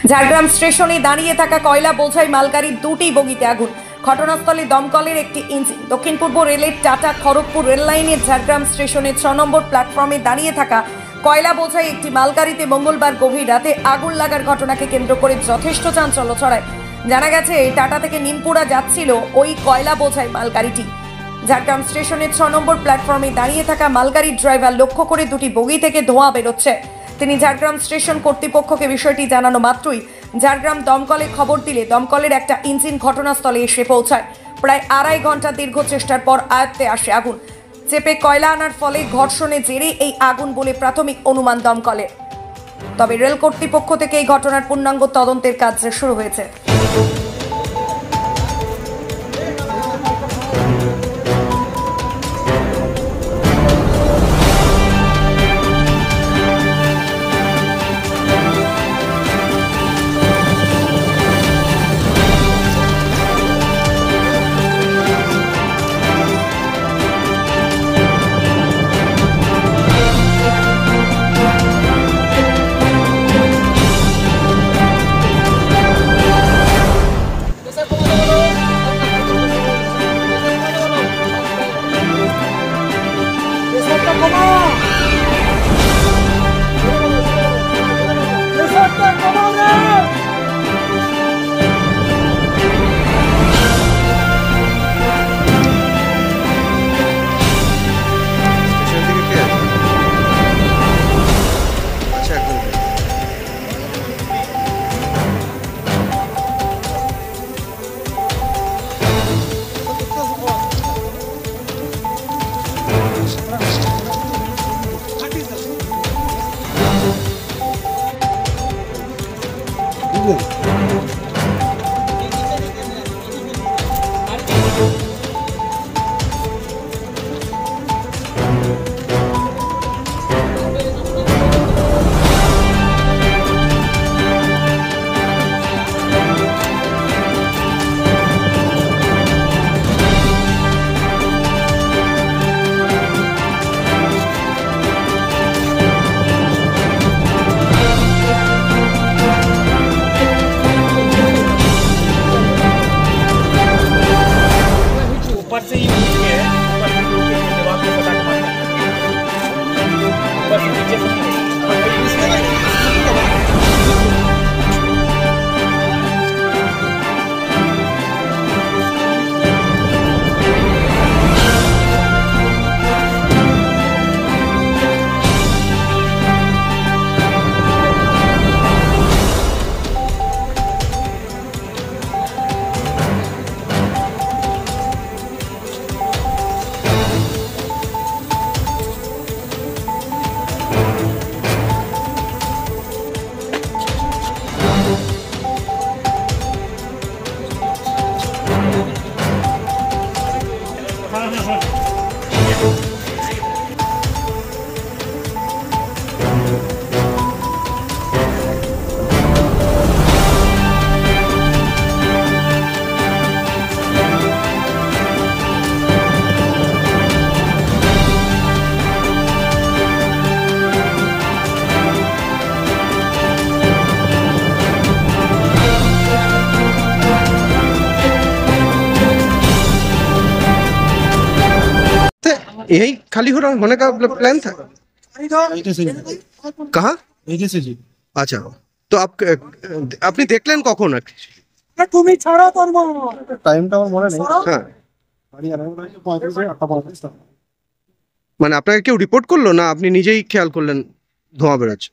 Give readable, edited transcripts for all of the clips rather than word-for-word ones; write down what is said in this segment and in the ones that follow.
ঝাড়গ্রাম স্টেশনে দাঁড়িয়ে থাকা কয়লা বোঝাই মালগাড়ির দুটি বগিতে আগুন। ঘটনাস্থলে দমকলের একটি ইঞ্জিন। দক্ষিণ পূর্ব রেলের টাটা খড়গপুর রেল লাইনের ঝাড়গ্রাম স্টেশনের 6 নম্বর প্ল্যাটফর্মে দাঁড়িয়ে থাকা কয়লা বোঝাই একটি মালগাড়িতে মঙ্গলবার গভীর রাতে আগুন লাগার ঘটনাকে কেন্দ্র করে যথেষ্ট চাঞ্চল্য ছড়ায়। জানা গেছে, টাটা থেকে নিমপুরা যাচ্ছিল ওই কয়লা বোঝাই মালগাড়িটি। ঝাড়গ্রাম স্টেশনের 6 নম্বর প্ল্যাটফর্মে দাঁড়িয়ে থাকা মালগাড়ির ড্রাইভার লক্ষ্য করে দুটি বগি থেকে ধোঁয়া বেরোচ্ছে। তিনি ঝাড়গ্রাম স্টেশন কর্তৃপক্ষকে বিষয়টি জানানো মাত্রই ঝাড়গ্রাম দমকলে খবর দিলে দমকলের একটা ইঞ্জিন ঘটনাস্থলে এসে পৌঁছায়। প্রায় 2.5 ঘন্টা দীর্ঘ চেষ্টার পর আয়ত্তে আসে আগুন। চেপে কয়লা আনার ফলে ঘর্ষণে জেরে এই আগুন বলে প্রাথমিক অনুমান দমকলের। তবে রেল কর্তৃপক্ষ থেকে এই ঘটনার পূর্ণাঙ্গ তদন্তের কাজ শুরু হয়েছে। ऊपर से ही उठ के ऊपर से उठ के दीवार पे पटाख मारना ऊपर से नीचे से यही खाली होने का प्लान था कहाँ? जी। अच्छा, तो আপনি দেখলেন কখন? তুমি ছাড়া তোর টাইমটা আমার মনে নেই। হ্যাঁ, বাড়ি আনা হলো 35 মানে আপনাকে কেউ রিপোর্ট করলো না, আপনি নিজেই খেয়াল করলেন ধোঁয়া বেরোচ্ছে?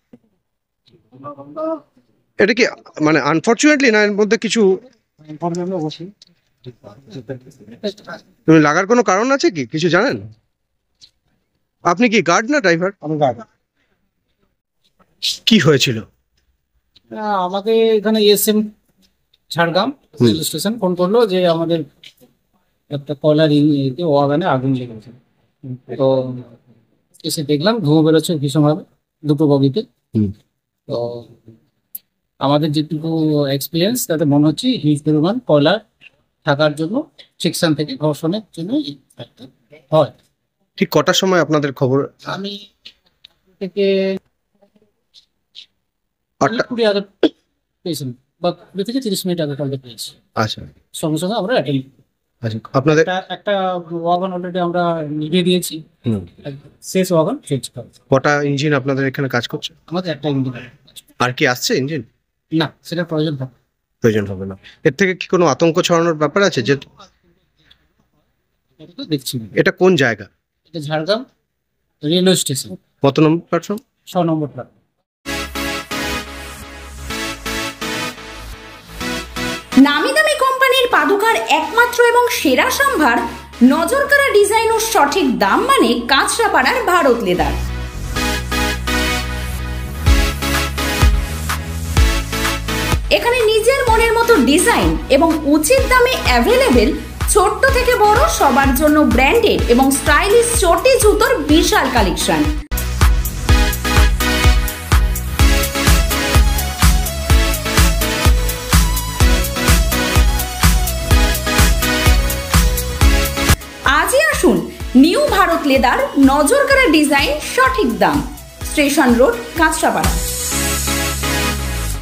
এটা কি মানে আনফরচুনেটলি না এর মধ্যে কিছু ইনফরমেশন অবশ্যই তুমি লাগার কোনো কারণ আছে কি, কিছু জানেন? আপনি কি গার্ড না ড্রাইভার? আমি গার্ড। কি হয়েছিল? আমাকে এখানে SM Jhargram rail station phone করলো যে আমাদের একটা কয়লার ওয়াগানে আগুন লেগেছে। তো এসে দেখলাম ধোঁয়া বেরোচ্ছে ভীষণভাবে দুটো বগিতে। তো আমাদের যেটুকু এক্সপিরিয়েন্স তাতে মনে হচ্ছে হিউজ পরিমাণ কয়লা থাকার জন্য সেকশন থেকে ঘর্ষণের জন্য হয়। ঠিক কটার সময় আপনাদের খবর? আমি থেকে 8টা পেয়েছেন বা 20 থেকে 30 মিনিট আগে কলটা পেয়েছি, আচ্ছা সঙ্গে সঙ্গে আমরা অ্যাটেন্ড। আচ্ছা আপনাদের একটা ওয়াগন অলরেডি আমরা নিভিয়ে দিয়েছি, হুম, শেষ ওয়াগন চেঞ্জ করা। কটা ইঞ্জিন আপনাদের এখানে কাজ করছে? আমাদের একটা ইঞ্জিন, আর কি আসছে ইঞ্জিন? না সেটা প্রয়োজন হবে। প্রয়োজন হবে না। এর থেকে কি কোনো আতঙ্ক ছড়ানোর ব্যাপার আছে? যে এটা তো দেখছি না। এটা কোন জায়গা? এটা ঝাড়গ্রাম রেলওয়ে স্টেশন, কত নম্বর প্ল্যাটফর্ম? 6 নম্বর প্ল্যাটফর্ম। নামি দামি কোম্পানির পাদুকার একমাত্র এবং সেরা সম্ভার, নজরকাড়া ডিজাইন ও সঠিক দাম মানে কাঁচরাপাড়ার ভারত লেদার। এখানে নিজের মনের মতো ডিজাইন এবং উচিত দামে অ্যাভেলেবেল ছোট্ট থেকে বড় সবার জন্য ব্র্যান্ডেড এবং স্টাইলিশ চটি জুতোর বিশাল কালেকশন। আজই আসুন নিউ ভারত লেদার, নজরকাড়া ডিজাইন, সঠিক দাম, স্টেশন রোড, কাঁচরাপাড়া।